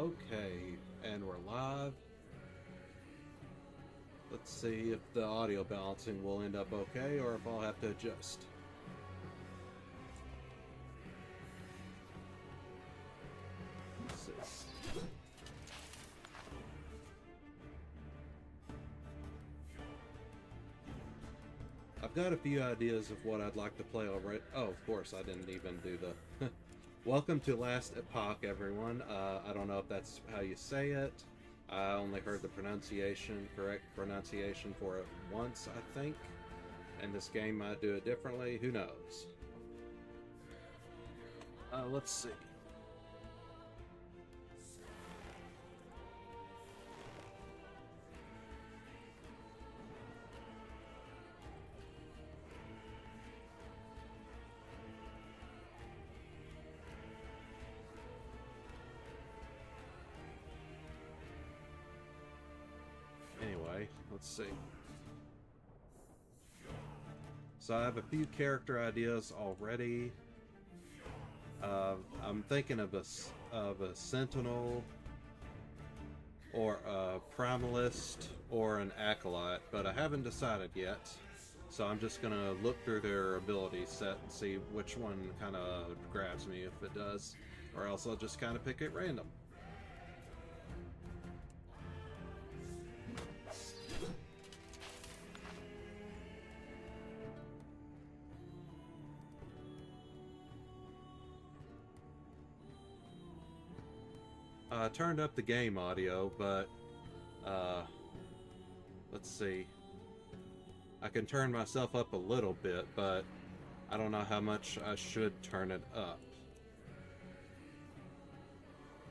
Okay, and we're live. Let's see if the audio balancing will end up okay or if I'll have to adjust. Let's see. I've got a few ideas of what I'd like to play already. Oh, of course, I didn't even do the... Welcome to Last Epoch, everyone. I don't know if that's how you say it. I only heard the correct pronunciation for it once, I think. And this game might do it differently. Who knows? Let's see. Anyway, let's see. So I have a few character ideas already. I'm thinking of a sentinel, or a primalist, or an acolyte, but I haven't decided yet. So I'm just gonna look through their ability set and see which one kind of grabs me if it does, or else I'll just kind of pick it random. I turned up the game audio, but let's see. I can turn myself up a little bit, but I don't know how much I should turn it up.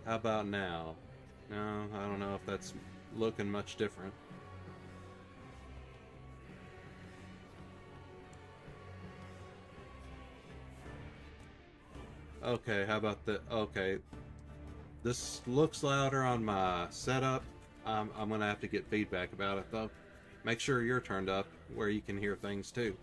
How about now? No, I don't know if that's looking much different. Okay, how about the... Okay, this looks louder on my setup. I'm gonna have to get feedback about it though. Make sure you're turned up where you can hear things too.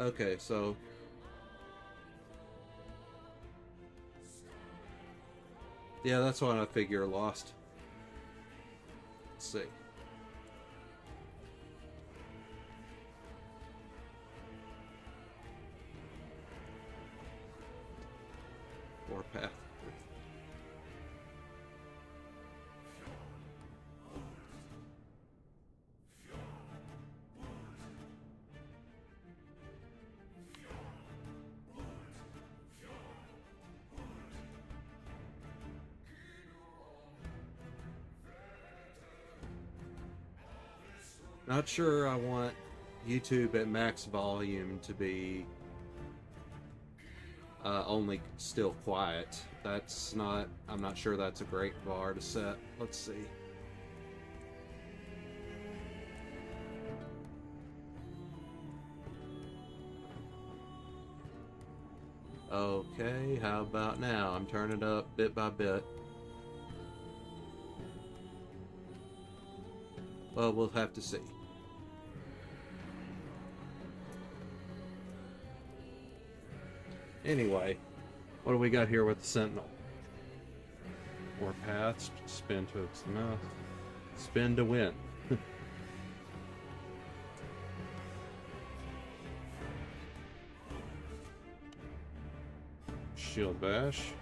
Okay, so yeah, that's what I figure lost. Let's see. Warpath. Not sure I want YouTube at max volume to be only still quiet. That's not, I'm not sure that's a great bar to set. Let's see. Okay, how about now? I'm turning it up bit by bit. Well, we'll have to see. Anyway, what do we got here with the Sentinel? Warpath, spin to its mouth, spin to win. Shield bash.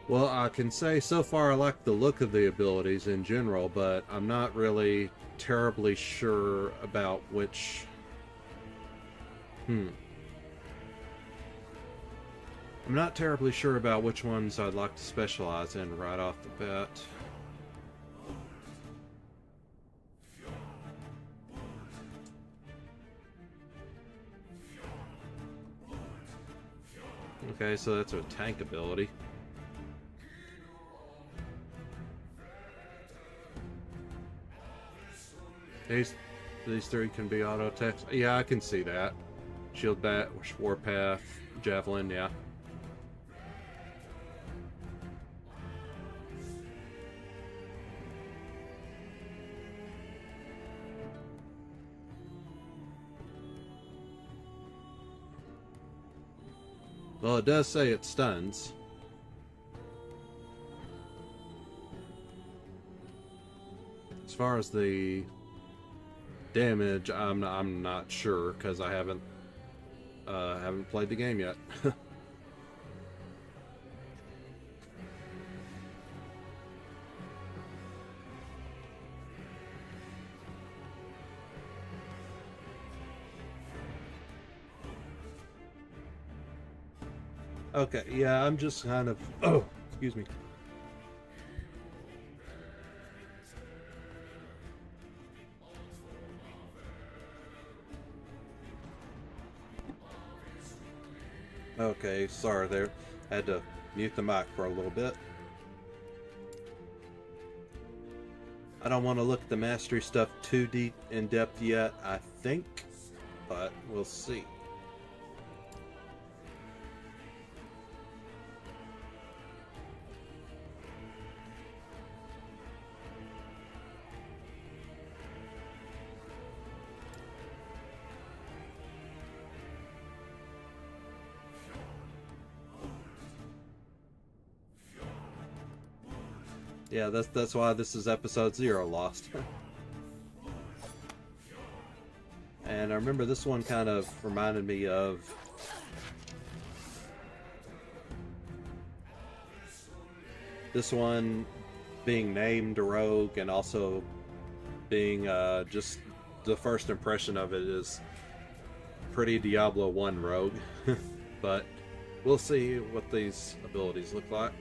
Well, I can say so far I like the look of the abilities in general, but I'm not really terribly sure about which... I'm not terribly sure about which ones I'd like to specialize in right off the bat. Okay, so that's a tank ability. These three can be auto attacks. Yeah, I can see that. Shield Bat, Warpath, Javelin, yeah. Well, it does say it stuns. As far as the damage, I'm not sure because I haven't played the game yet. Okay, yeah, I'm just kind of... Oh, excuse me. Okay, sorry there. I had to mute the mic for a little bit. I don't want to look at the mastery stuff too deep in depth yet, I think, but we'll see. Yeah, that's why this is episode 0, Lost. And I remember this one kind of reminded me of this one being named a rogue, and also being just the first impression of it is pretty Diablo 1 rogue. But we'll see what these abilities look like.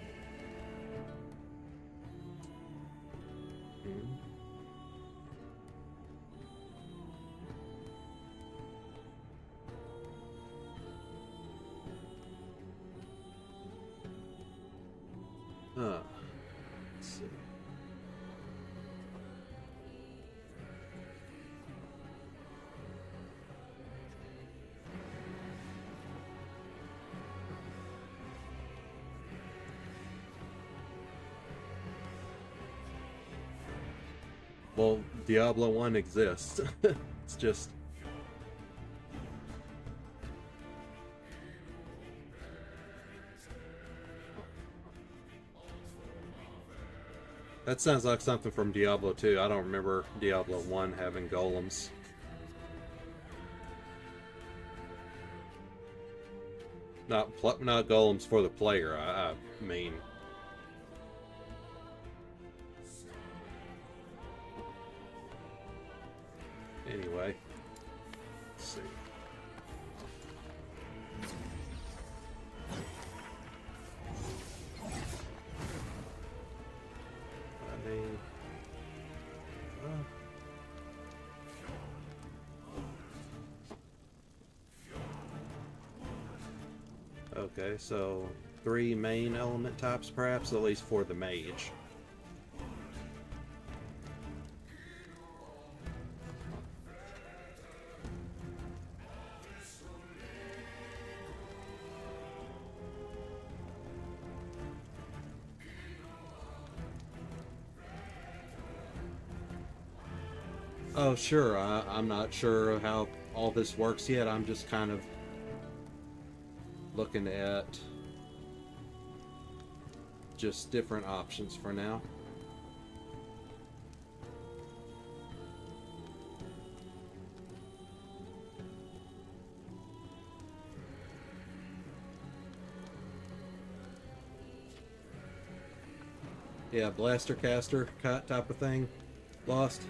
Let's see. Well, Diablo 1 exists. It's just... That sounds like something from Diablo 2. I don't remember Diablo 1 having golems. Not golems for the player, I mean. Anyway, let's see. Okay, so 3 main element types, perhaps, at least for the mage. Oh, sure. I'm not sure how all this works yet. I'm just kind of looking at just different options for now. Yeah, blaster caster type of thing. Lost.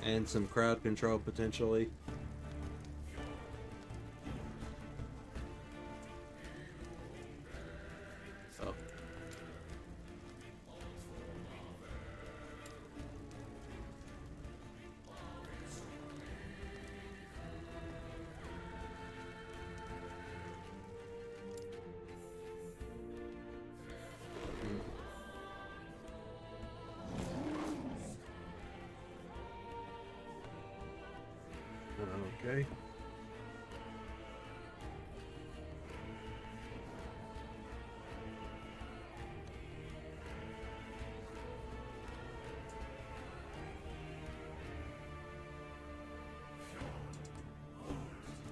And some crowd control potentially. Oh. Okay.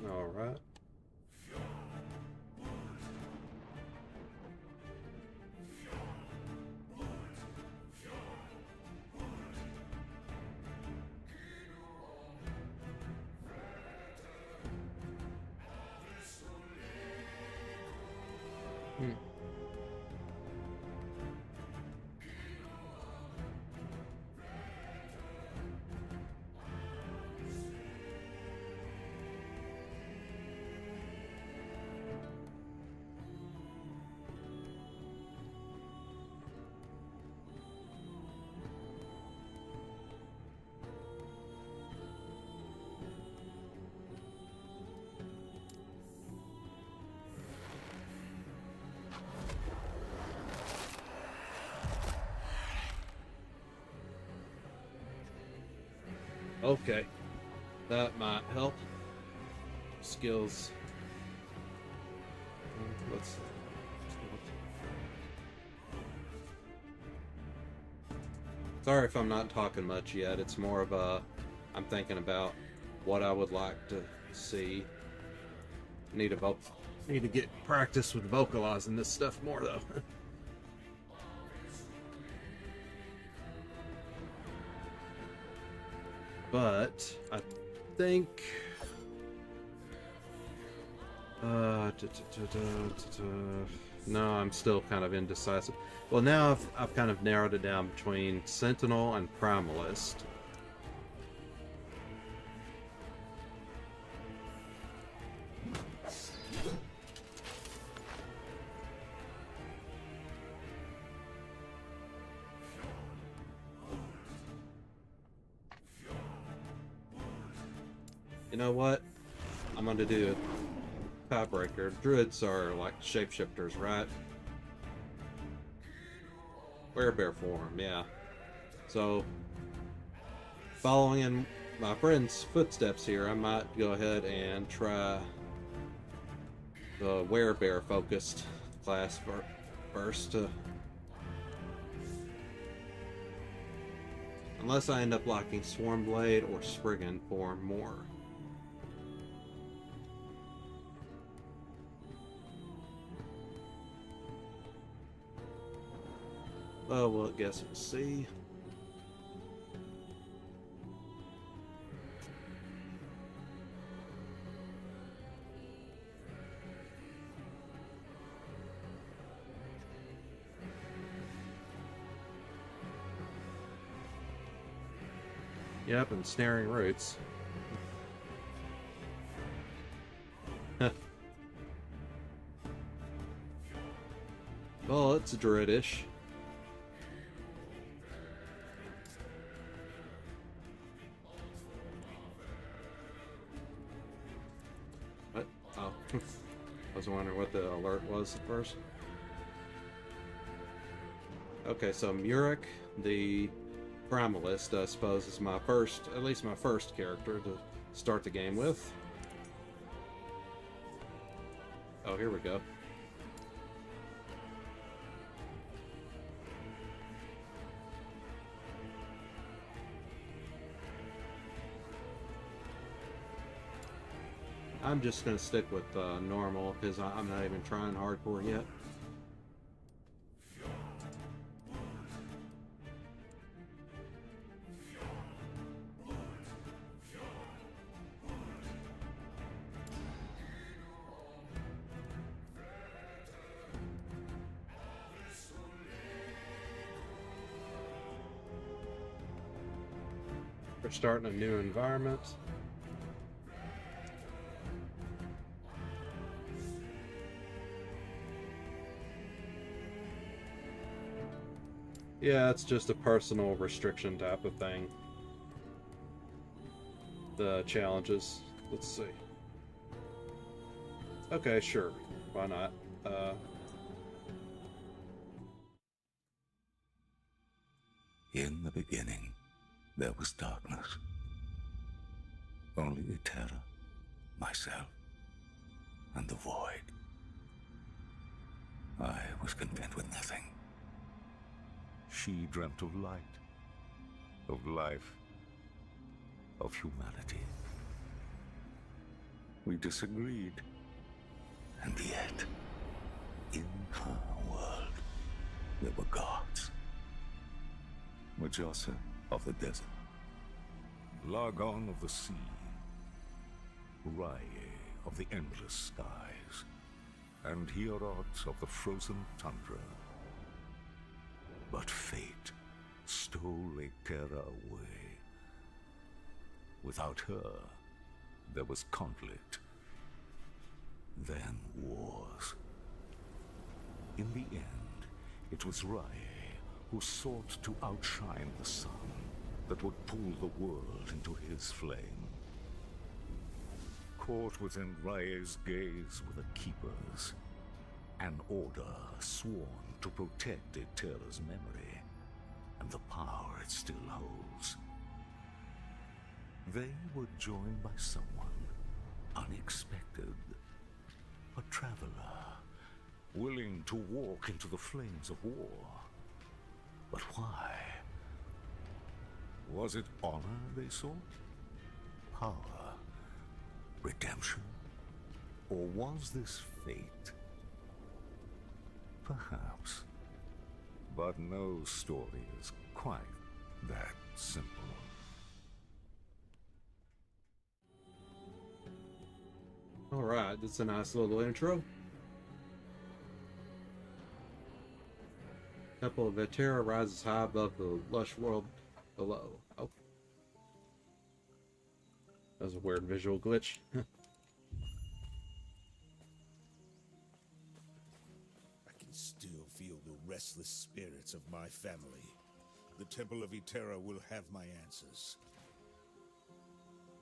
All right. Okay, that might help. Skills. Let's. Sorry if I'm not talking much yet. It's more of a. I'm thinking about what I would like to see. Need to get practice with vocalizing this stuff more though. But I think no, I'm still kind of indecisive. Well, now I've kind of narrowed it down between Sentinel and Primalist. You know what? I'm gonna do a tiebreaker. Druids are like shapeshifters, right? Werebear form, yeah. So, following in my friend's footsteps here, I might go ahead and try the werebear focused class first. Unless I end up liking Swarmblade or Spriggan form more. Oh, well, I guess we'll see. Yep, and snaring roots. Well, it's druidish. What? Oh. I was wondering what the alert was at first. Okay, so Murik, the Primalist, I suppose, is my first, at least my first character to start the game with. Oh, here we go. I'm just going to stick with normal because I'm not even trying hardcore yet. We're starting a new environment. Yeah, it's just a personal restriction type of thing. The challenges. Let's see. Okay, sure. Why not? In the beginning, there was darkness. Only Eterra myself, and the void. I was content with nothing. She dreamt of light, of life, of humanity. We disagreed, and yet, in her world, there were gods. Majasa of the desert, Lagon of the sea, Rye of the endless skies, and Hierot of the frozen tundra. But fate stole Eterra away. Without her, there was conflict, then wars. In the end, it was Rye who sought to outshine the sun that would pull the world into his flame. Caught within Raye's gaze were the Keepers, an order sworn to protect Eterra's memory and the power it still holds. They were joined by someone unexpected, a traveler, willing to walk into the flames of war. But why? Was it honor they sought? Power? Redemption? Or was this fate? Perhaps. But no story is quite that simple. Alright, that's a nice little intro. Temple of Eterra rises high above the lush world below. Oh. That was a weird visual glitch. I can still feel the restless spirits of my family. The Temple of Eterra will have my answers.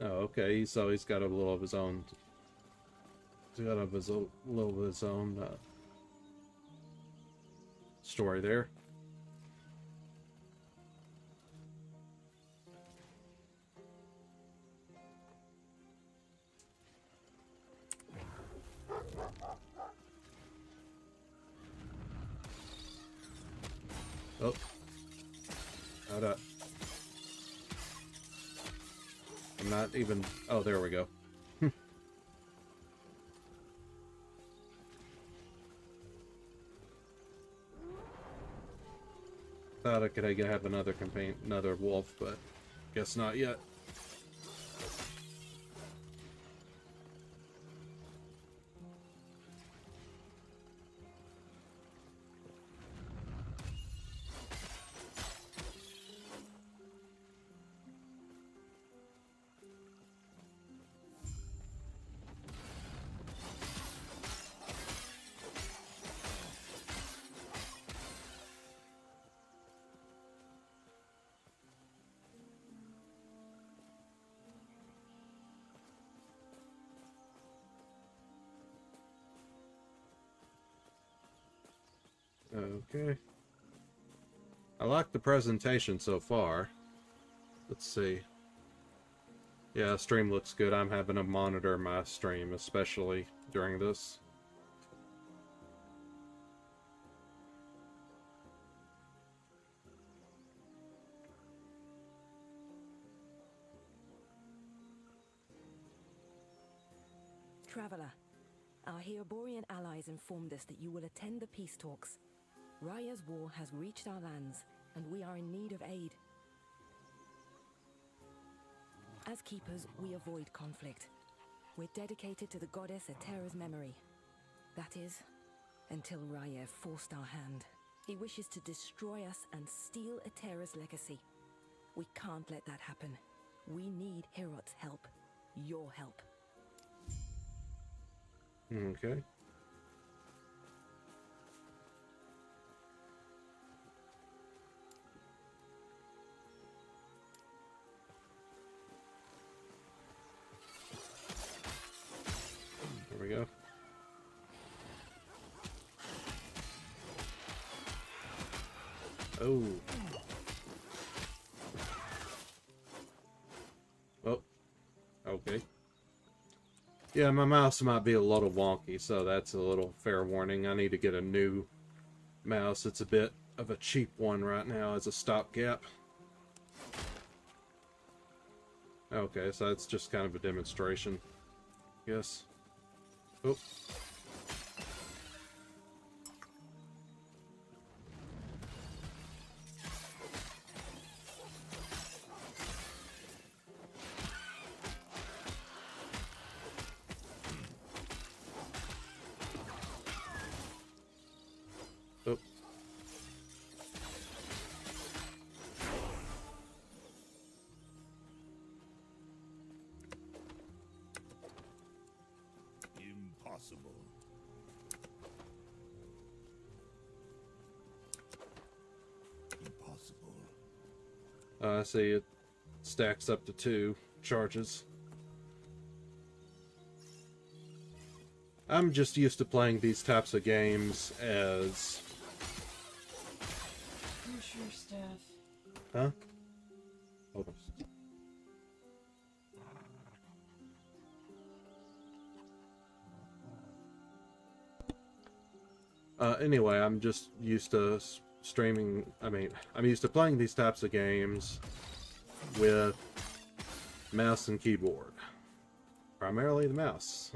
Oh, okay. So he's got a little of his own. He's got a little of his own story there. Oh. Hold up. I'm not even... Oh, there we go. Thought I could have another companion, another wolf, but guess not yet. Okay. I like the presentation so far. Let's see. Yeah, stream looks good. I'm having to monitor my stream, especially during this. Traveler, our Heoborian allies informed us that you will attend the peace talks. Raya's war has reached our lands, and we are in need of aid. As keepers, we avoid conflict. We're dedicated to the goddess Eterra's memory. That is, until Raya forced our hand. He wishes to destroy us and steal Eterra's legacy. We can't let that happen. We need Hierot's help. Your help. Okay. There we go. Oh. Oh. Okay. Yeah, my mouse might be a little wonky, so that's a little fair warning. I need to get a new mouse. It's a bit of a cheap one right now as a stopgap. Okay, so that's just kind of a demonstration, I guess. Oh. Oh. Impossible. Impossible. I see it stacks up to 2 charges. I'm just used to playing these types of games as... Where's your staff? Huh? Hold on. Anyway, I'm just used to streaming. I'm used to playing these types of games with mouse and keyboard. Primarily the mouse.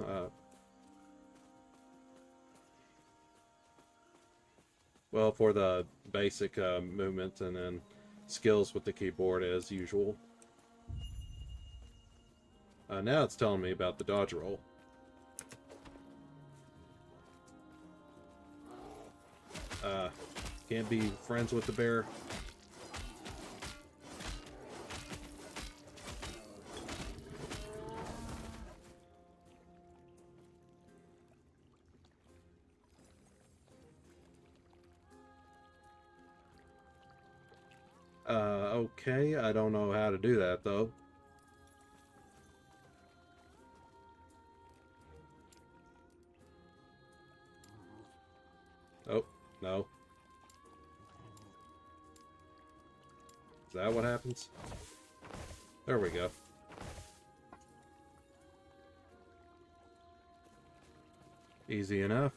Well, for the basic movement and then skills with the keyboard as usual. Now it's telling me about the dodge roll. Can't be friends with the bear. Okay, I don't know how to do that though. Oh, no. Is that what happens? There we go. Easy enough.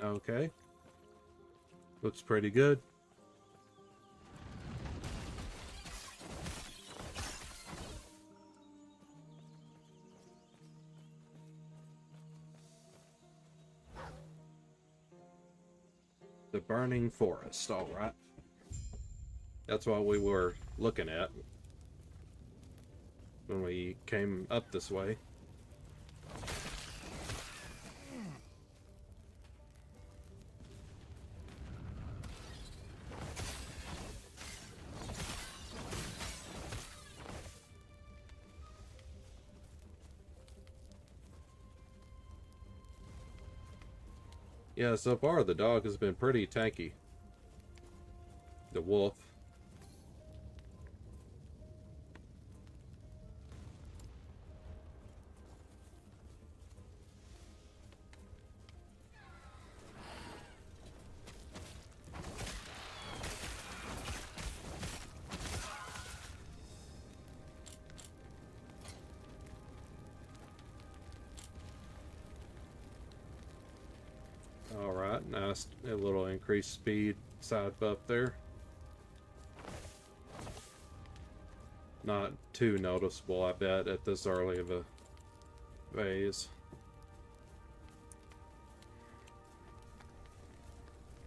Okay. Looks pretty good. The burning forest, all right. That's what we were looking at when we came up this way. Yeah, so far the dog has been pretty tanky. The wolf. Alright, nice, a little increased speed side buff there. Not too noticeable, I bet, at this early of a phase.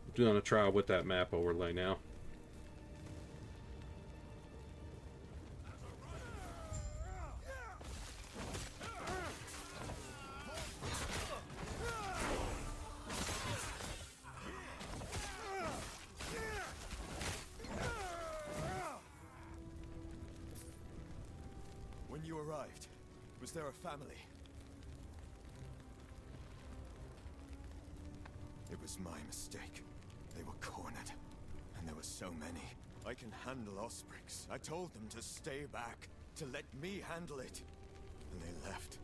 I'm gonna try with that map overlay now. survived? Was there a family? It was my mistake. They were cornered, and there were so many. I can handle Osprix. I told them to stay back, to let me handle it. And they left.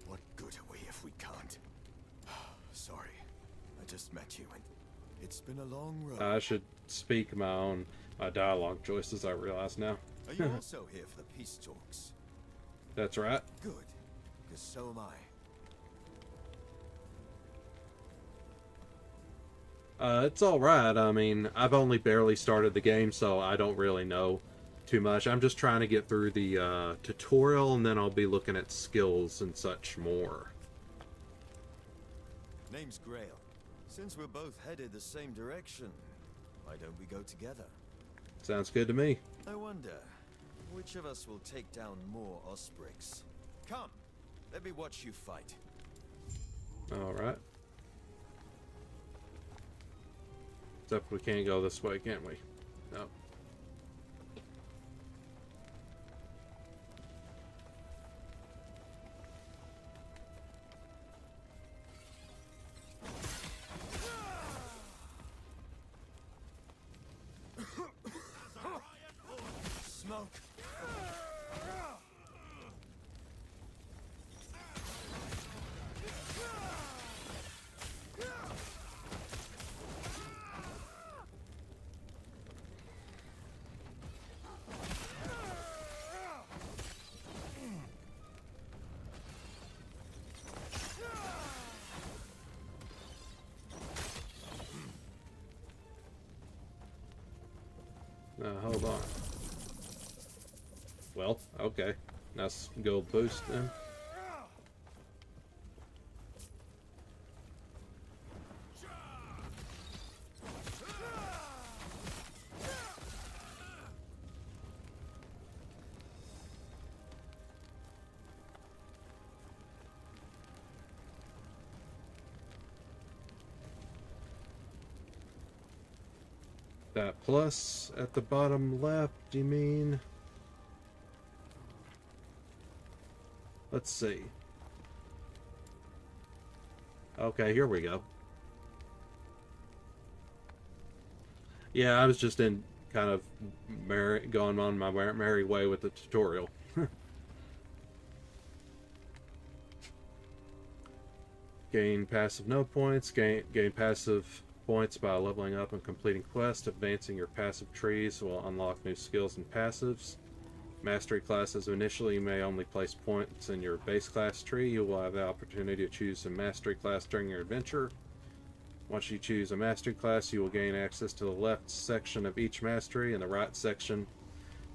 What good are we if we can't? Sorry, I just met you, and it's been a long road. I should speak my own dialogue choices, I realize now. Are you also here for the peace talks? That's right. Good, because so am I. It's alright. I mean, I've only barely started the game, so I don't really know too much. I'm just trying to get through the tutorial, and then I'll be looking at skills and such more. Name's Grail. Since we're both headed the same direction, why don't we go together? Sounds good to me. I wonder, which of us will take down more Osprix? Come, let me watch you fight. Alright. Except we can't go this way, can't we? No. Smoke. Hold on. Well, okay. Nice gold boost then. That plus at the bottom left, you mean? Let's see. Okay, here we go. Yeah, I was just in kind of going on my merry way with the tutorial. Gain passive no points. Gain passive points by leveling up and completing quests. Advancing your passive trees will unlock new skills and passives. Mastery classes. Initially, you may only place points in your base class tree. You will have the opportunity to choose a mastery class during your adventure. Once you choose a mastery class, you will gain access to the left section of each mastery and the right section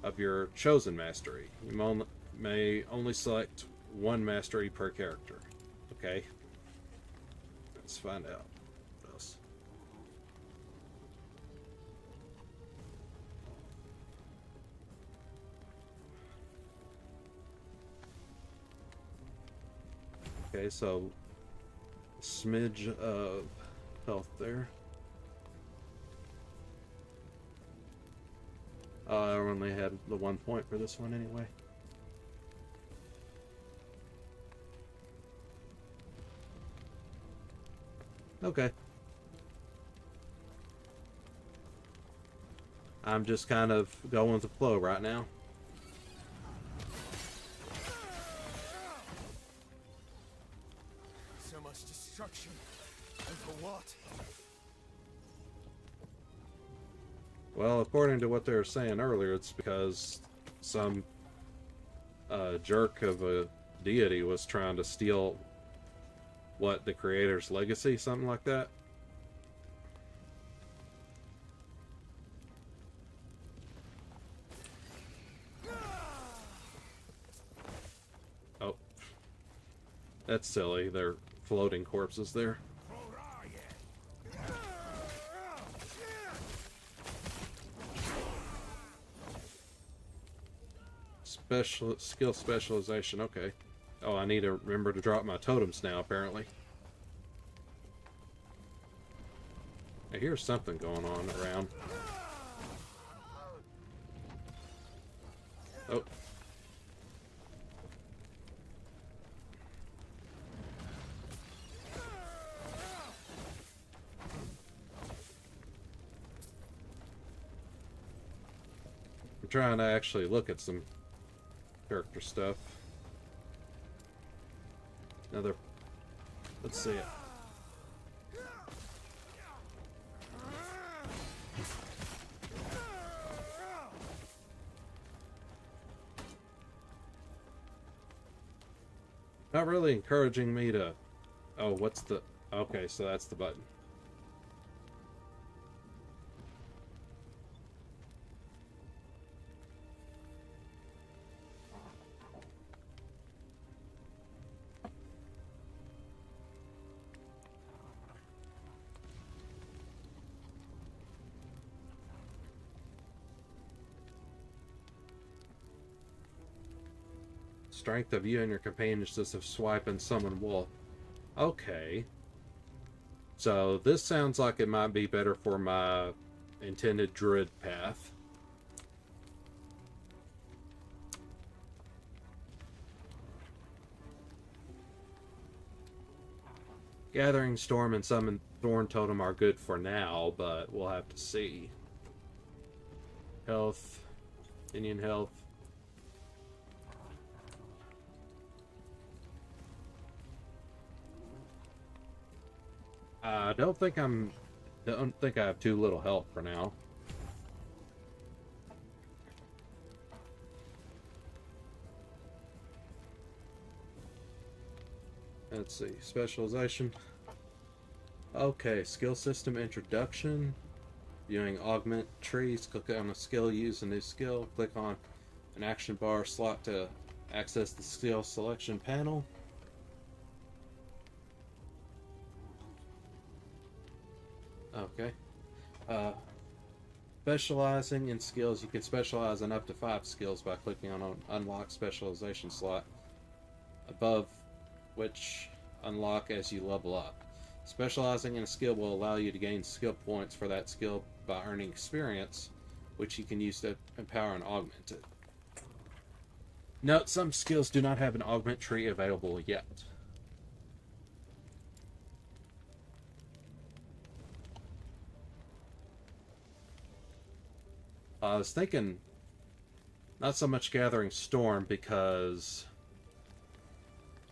of your chosen mastery. You may only select one mastery per character. Okay. Let's find out. Okay, so smidge of health there. I only had the 1 point for this one anyway. Okay. I'm just kind of going with the flow right now. Destruction. And for what? Well, according to what they were saying earlier, it's because some jerk of a deity was trying to steal what, the creator's legacy, something like that. Oh, that's silly. They're floating corpses there. Skill specialization. Okay. Oh, I need to remember to drop my totems now, apparently. I hear something going on around. Oh. trying to actually look at some character stuff. Another... Let's see it. Not really encouraging me to... Oh, what's the... Okay, so that's the button. Strength of you and your companions just of swipe and summon wolf. Okay. So this sounds like it might be better for my intended druid path. Gathering Storm and Summon Thorn Totem are good for now, but we'll have to see. Health. Indian health. I don't think I have too little health for now. Let's see, specialization. Okay, skill system introduction. Viewing augment trees. Click on a skill, use a new skill. Click on an action bar slot to access the skill selection panel. Okay. Specializing in skills. You can specialize in up to 5 skills by clicking on an unlock specialization slot above which unlock as you level up. Specializing in a skill will allow you to gain skill points for that skill by earning experience, which you can use to empower and augment it. Note, some skills do not have an augment tree available yet. I was thinking not so much Gathering Storm because...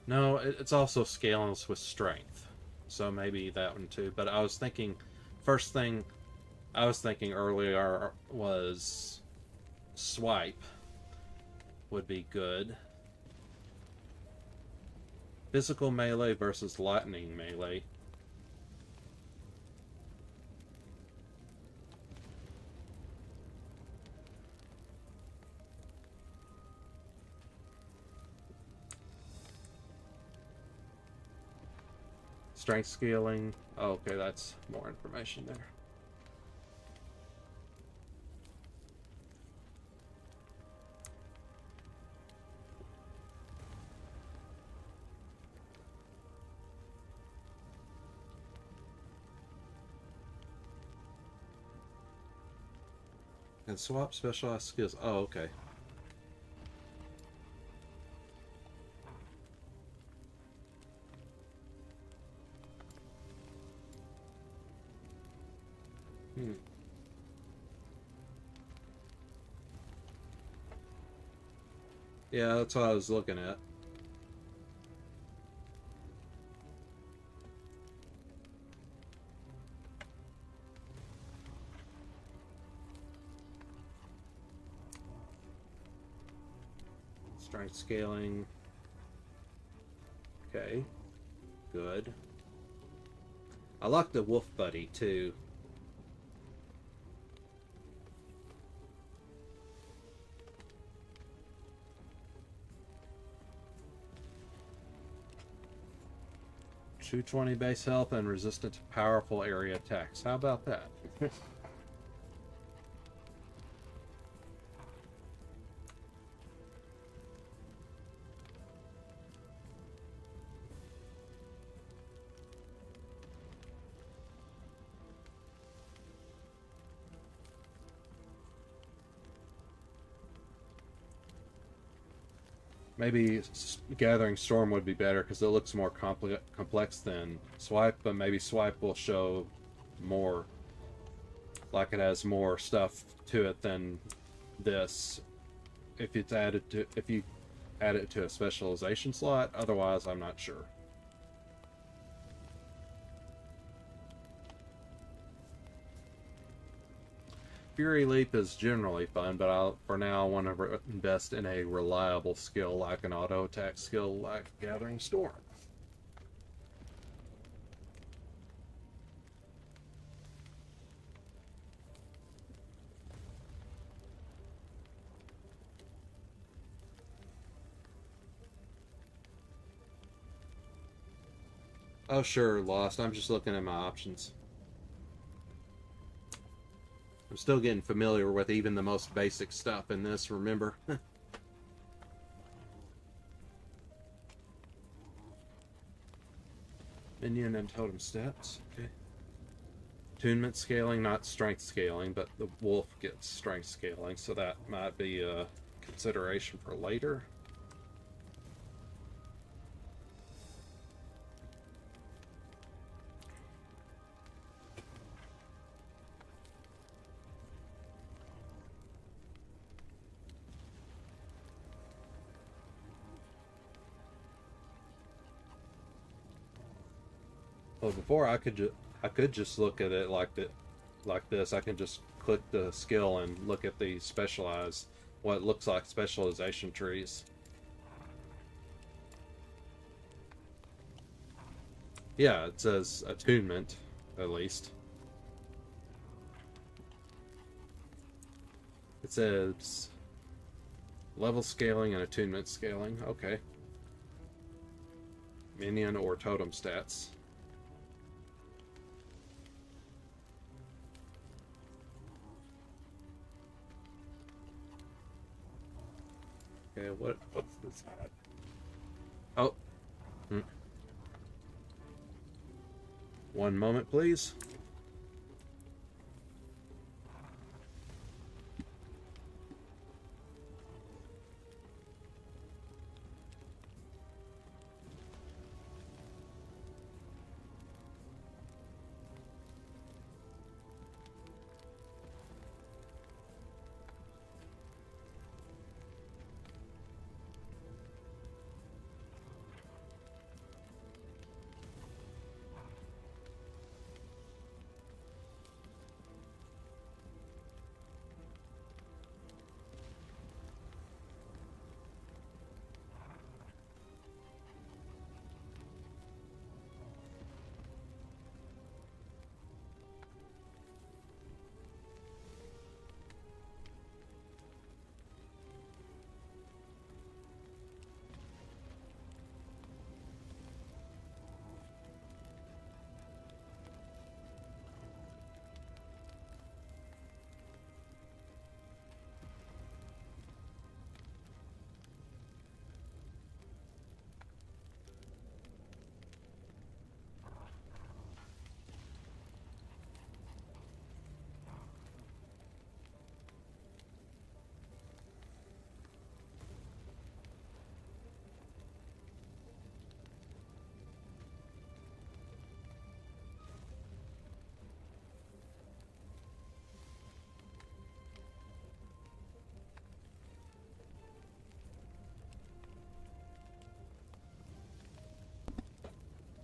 No, it's also scales with strength. So maybe that one too. But I was thinking... First thing I was thinking earlier was... Swipe would be good. Physical melee versus lightning melee. Strength scaling. Oh, okay, that's more information there. And swap specialized skills. Oh, okay. Yeah, that's what I was looking at. Strength scaling. Okay. Good. I like the wolf buddy too. $220 base health and resistant to powerful area attacks. How about that? Maybe Gathering Storm would be better because it looks more complex than Swipe, but maybe Swipe will show more, like it has more stuff to it than this if it's added to, if you add it to a specialization slot. Otherwise, I'm not sure. Fury Leap is generally fun, but for now I want to invest in a reliable skill like an auto attack skill like Gathering Storm. Oh sure, Lost. I'm just looking at my options. I'm still getting familiar with even the most basic stuff in this, remember? Minion and totem stats. Okay. Attunement scaling, not strength scaling, but the wolf gets strength scaling, so that might be a consideration for later. Well, before I could just look at it like this. I can just click the skill and look at the specialized, what looks like specialization trees. Yeah, it says attunement, at least. It says level scaling and attunement scaling. Okay. Minion or totem stats. Okay, what's this? Oh. One moment, please.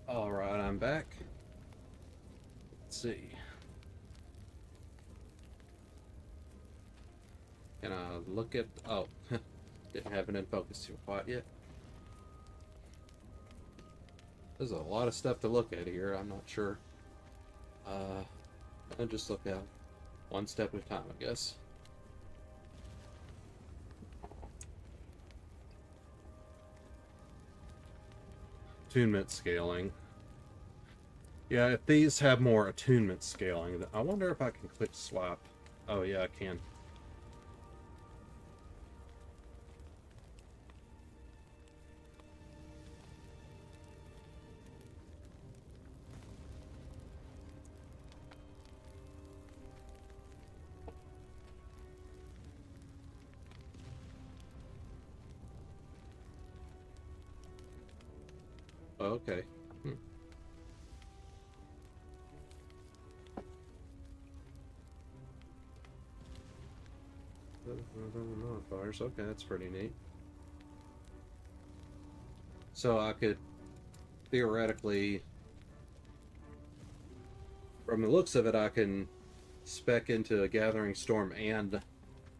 Alright, I'm back. Let's see. Can I look at... Oh, didn't have it in focus too quite yet. There's a lot of stuff to look at here, I'm not sure. I'll just look at one step at a time, I guess. Attunement scaling. Yeah, if these have more attunement scaling, I wonder if I can click swap. Oh yeah, I can. Oh, okay. Modifiers. Okay, that's pretty neat. So I could theoretically, from the looks of it, I can spec into a Gathering Storm and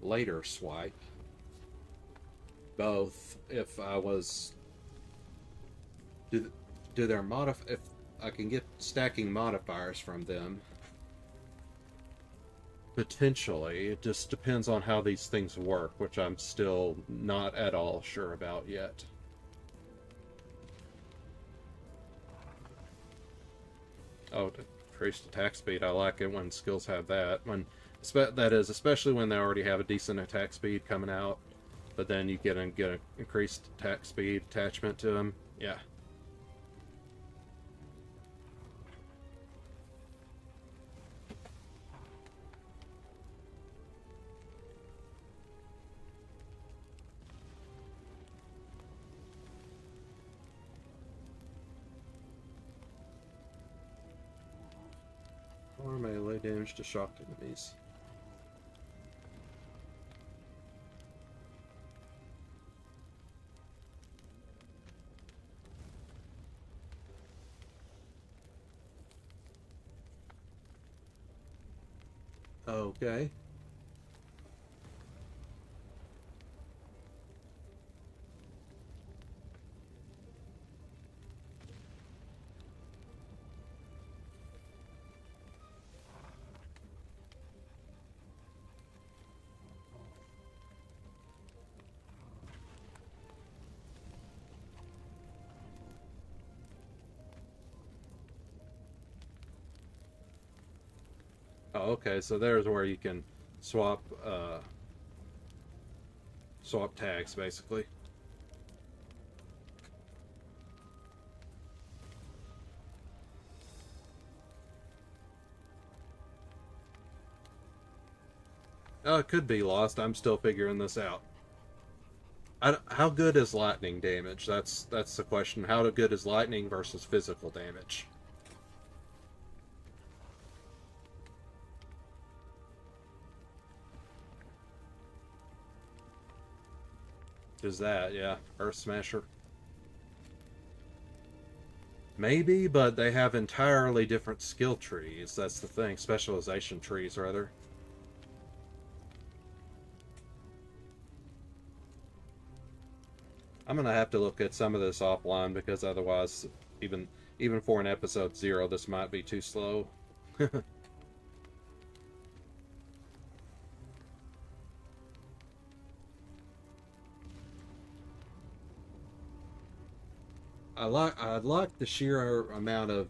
later swipe. Both, if I was... Do their if I can get stacking modifiers from them. Potentially. It just depends on how these things work, which I'm still not at all sure about yet. Oh, increased attack speed. I like it when skills have that. That is, especially when they already have a decent attack speed coming out, but then you get an increased attack speed attachment to them. Yeah. Or melee damage to shocked enemies. Okay. Oh, okay, so there's where you can swap tags, basically. It could be lost. I'm still figuring this out. How good is lightning damage? That's the question. How good is lightning versus physical damage? Is that, yeah, Earth Smasher. Maybe, but they have entirely different skill trees. That's the thing. Specialization trees, rather. I'm gonna have to look at some of this offline, because otherwise, even for an episode 0, this might be too slow. I like the sheer amount of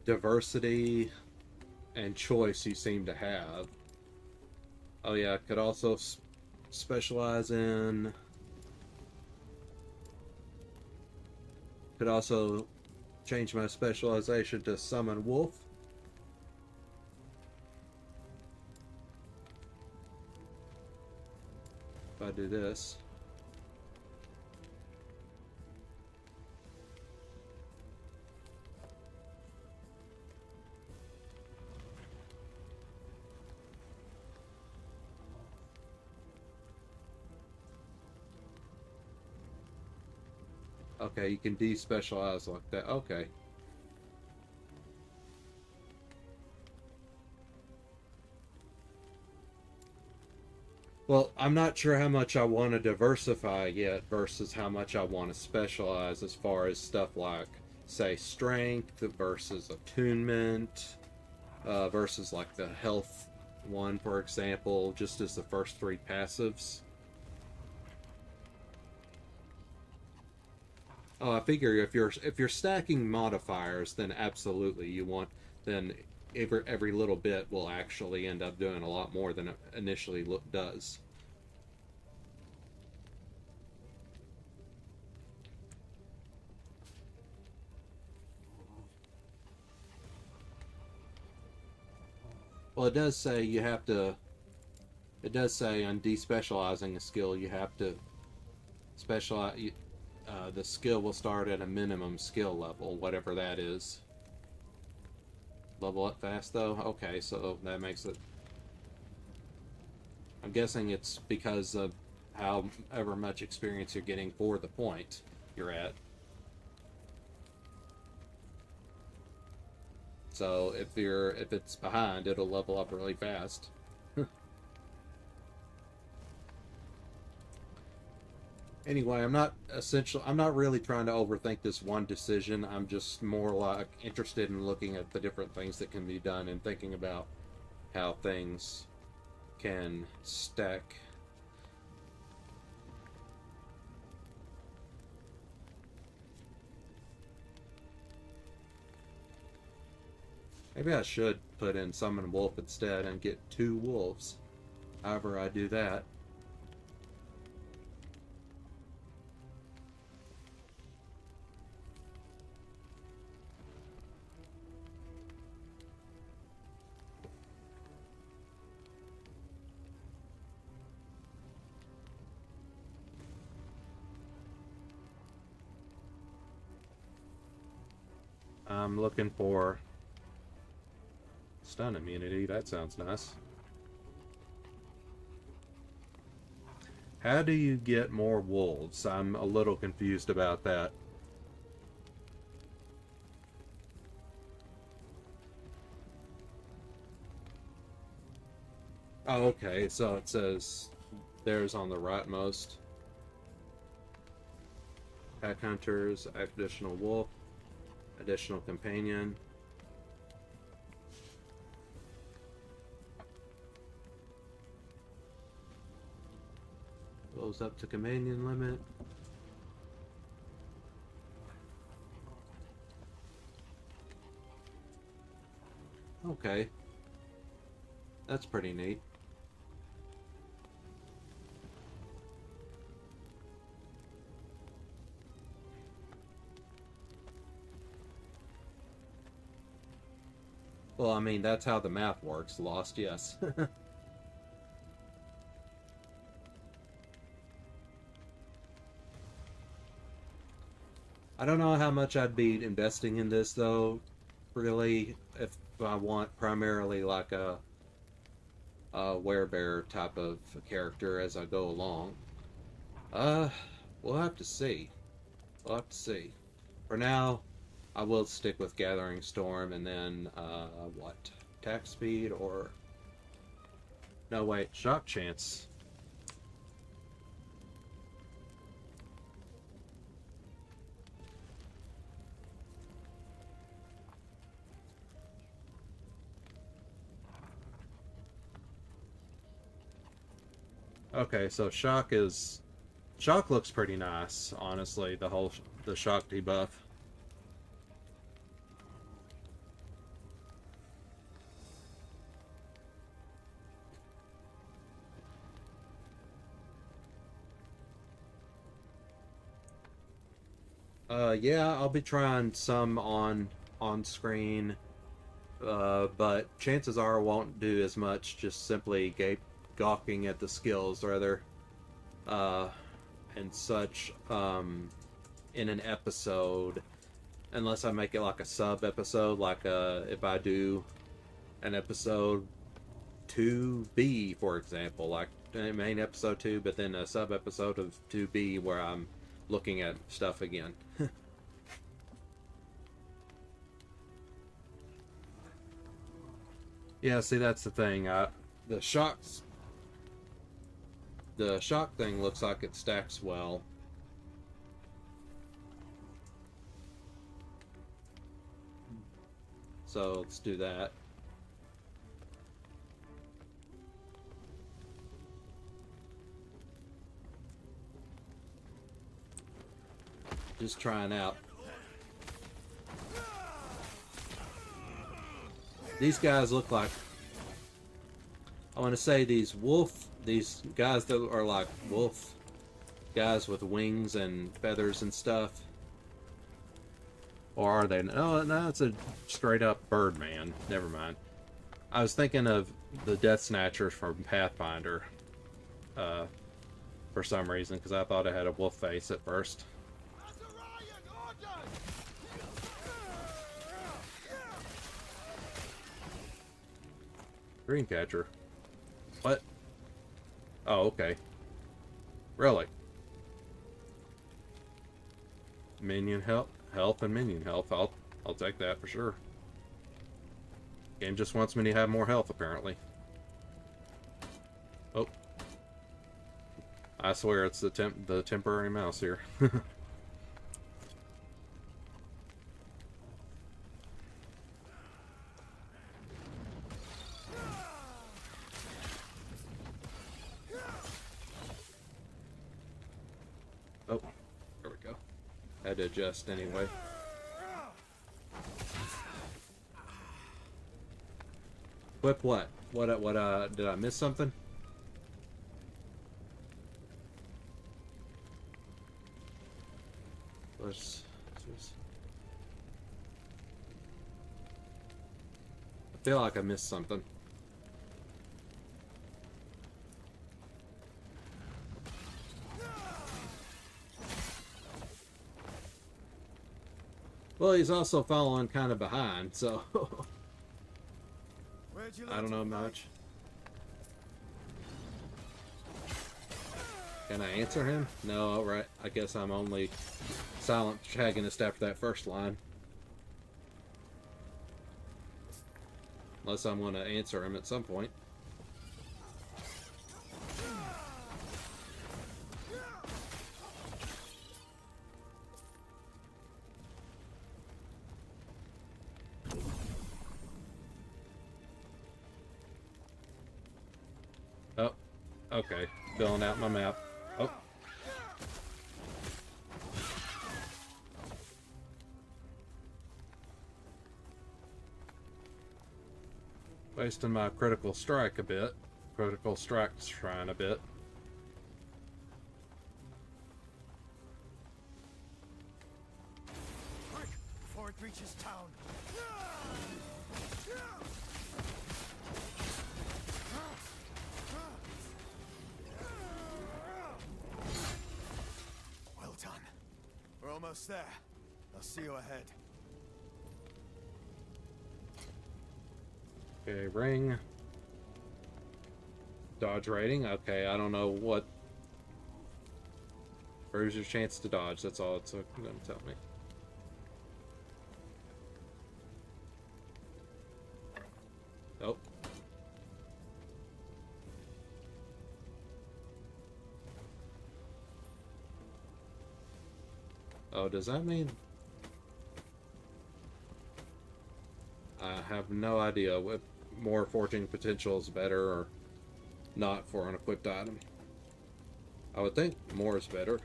diversity and choice you seem to have. Oh yeah, I could also specialize in... Could also change my specialization to summon wolf. If I do this. Okay, you can despecialize like that. Okay. Well, I'm not sure how much I want to diversify yet versus how much I want to specialize, as far as stuff like, say, strength versus attunement, versus like the health one, for example, just as the first 3 passives. Oh, I figure if you're stacking modifiers, then absolutely you want, then every little bit will actually end up doing a lot more than it initially does. Well, it does say you have to. It does say on despecializing a skill, you have to specialize. The skill will start at a minimum skill level, whatever that is. Level up fast, though? Okay, so that makes it... I'm guessing it's because of however much experience you're getting for the point you're at. So if it's behind, it'll level up really fast. Anyway, I'm not really trying to overthink this one decision. I'm just more like interested in looking at the different things that can be done and thinking about how things can stack. Maybe I should put in summon wolf instead and get 2 wolves. However I do that. I'm looking for stun immunity. That sounds nice. How do you get more wolves? I'm a little confused about that. Oh, okay. So it says there's on the rightmost. Pack hunters, additional wolf, additional companion. Goes up to companion limit. Okay. That's pretty neat. Well, I mean, that's how the math works. Lost, yes. I don't know how much I'd be investing in this, though, really, if I want primarily like a werebear type of character as I go along. We'll have to see. We'll have to see. For now, I will stick with Gathering Storm, and then, what? Attack speed, or... No, wait, Shock Chance. Okay, so Shock looks pretty nice, honestly, the Shock debuff. Yeah, I'll be trying some on screen, but chances are I won't do as much, just simply gawking at the skills, rather, and such, in an episode, unless I make it like a sub-episode, like, if I do an episode 2B, for example, like, main episode 2, but then a sub-episode of 2B where I'm looking at stuff again. Yeah, see, that's the thing. The shock thing looks like it stacks well. So let's do that. Just trying out. These guys look like, I want to say these guys that are like wolf guys with wings and feathers and stuff. Or are they? No, it's a straight up bird man. Never mind. I was thinking of the Death Snatchers from Pathfinder, for some reason, because I thought it had a wolf face at first. Dreamcatcher. What? Oh, okay. Really? Minion health and minion health. I'll take that for sure. Game just wants me to have more health, apparently. Oh. I swear it's the temporary mouse here. Oh, there we go. Had to adjust anyway. Whip what? What, did I miss something? I feel like I missed something. Well, he's also following kind of behind, so I don't know much. Can I answer him? No, alright. I guess I'm only silent protagonist after that first line. Unless I'm going to answer him at some point. Oh, okay. Filling out my map. Oh. Wasting my critical strike a bit. Critical strike shrine a bit. Quick, before it reaches town. Well done. We're almost there. I'll see you ahead. Okay, ring. Dodge rating. Okay, I don't know what. Where's your chance to dodge? That's all it's going to tell me. Nope. Oh, does that mean? I have no idea what more forging potential is better or not for an equipped item. I would think more is better.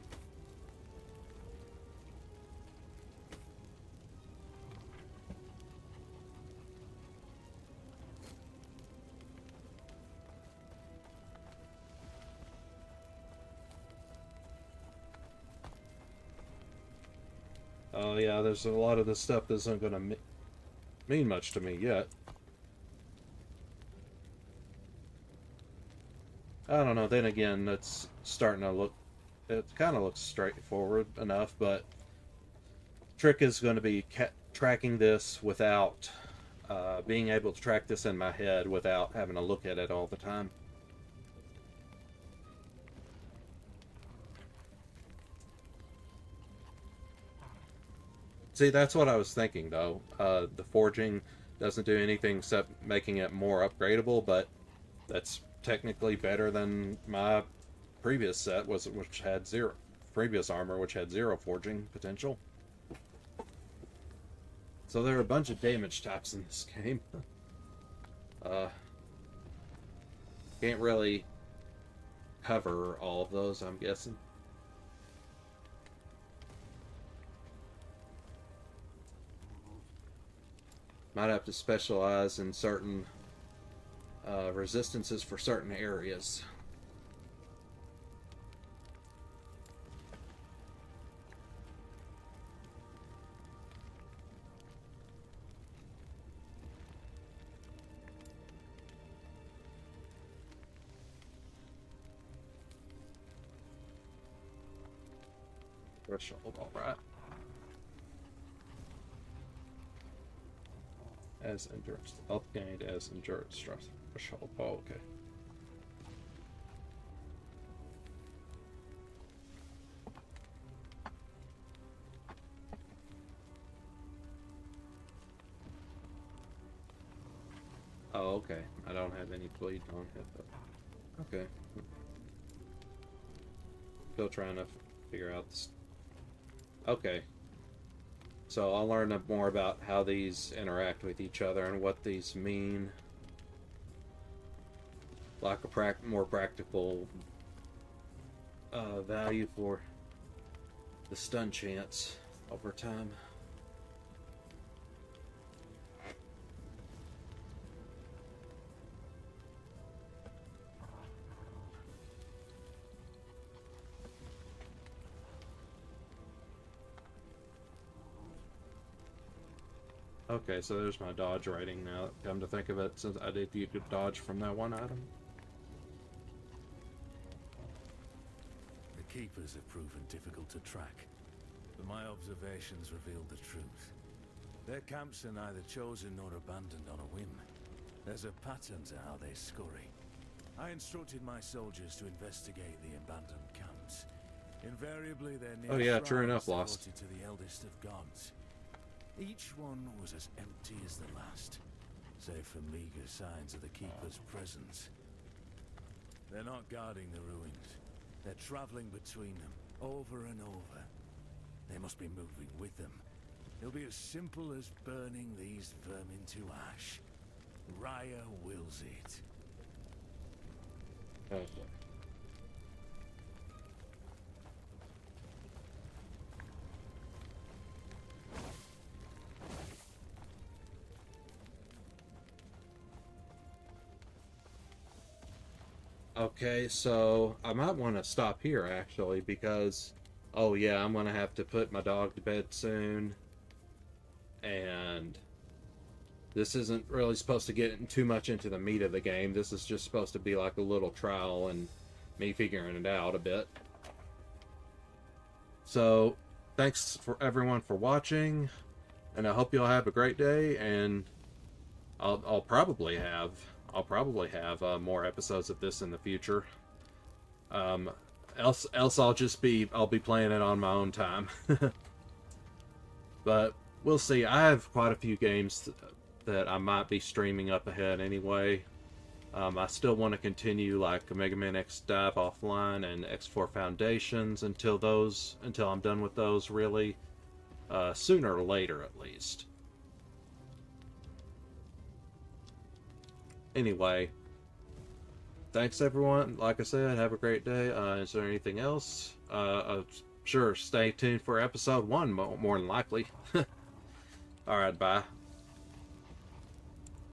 Oh yeah, there's a lot of this stuff that isn't going to mean much to me yet. I don't know, then again, it's starting to look, it kind of looks straightforward enough, but trick is going to be tracking this without being able to track this in my head without having to look at it all the time. See, that's what I was thinking, though. The forging doesn't do anything except making it more upgradable, but that's technically better than my previous set, which had zero. Previous armor, which had zero forging potential. So there are a bunch of damage types in this game. Can't really cover all of those, I'm guessing. Might have to specialize in certain resistances for certain areas. Threshold, alright. As endurance. Health gained as endurance threshold. Oh, okay. Oh, okay. I don't have any bleed on it, but okay. Still trying to figure out this. Okay. So I'll learn more about how these interact with each other and what these mean. Like a more practical value for the stun chance over time. Okay, so there's my dodge rating now. Come to think of it, since I did you could dodge from that one item. The keepers have proven difficult to track, but my observations revealed the truth. Their camps are neither chosen nor abandoned on a whim. There's a pattern to how they scurry. I instructed my soldiers to investigate the abandoned camps. Invariably, they're near oh yeah, true enough, Lost. to the eldest of gods. Each one was as empty as the last, save for meager signs of the keeper's presence. They're not guarding the ruins. They're traveling between them, over and over. They must be moving with them. It'll be as simple as burning these vermin to ash. Raya wills it. Okay. Okay, so I might want to stop here actually because, oh yeah, I'm gonna have to put my dog to bed soon, and this isn't really supposed to get too much into the meat of the game. This is just supposed to be like a little trial and me figuring it out a bit. So, thanks for everyone for watching, and I hope you'll have a great day, and I'll probably have more episodes of this in the future. Else I'll be playing it on my own time. But we'll see. I have quite a few games that I might be streaming up ahead anyway. I still want to continue like Mega Man X Dive Offline and X4 Foundations until I'm done with those, really. Sooner or later, at least. Anyway, thanks everyone. Like I said, have a great day. Is there anything else? Sure, stay tuned for episode 1, more than likely. Alright, bye.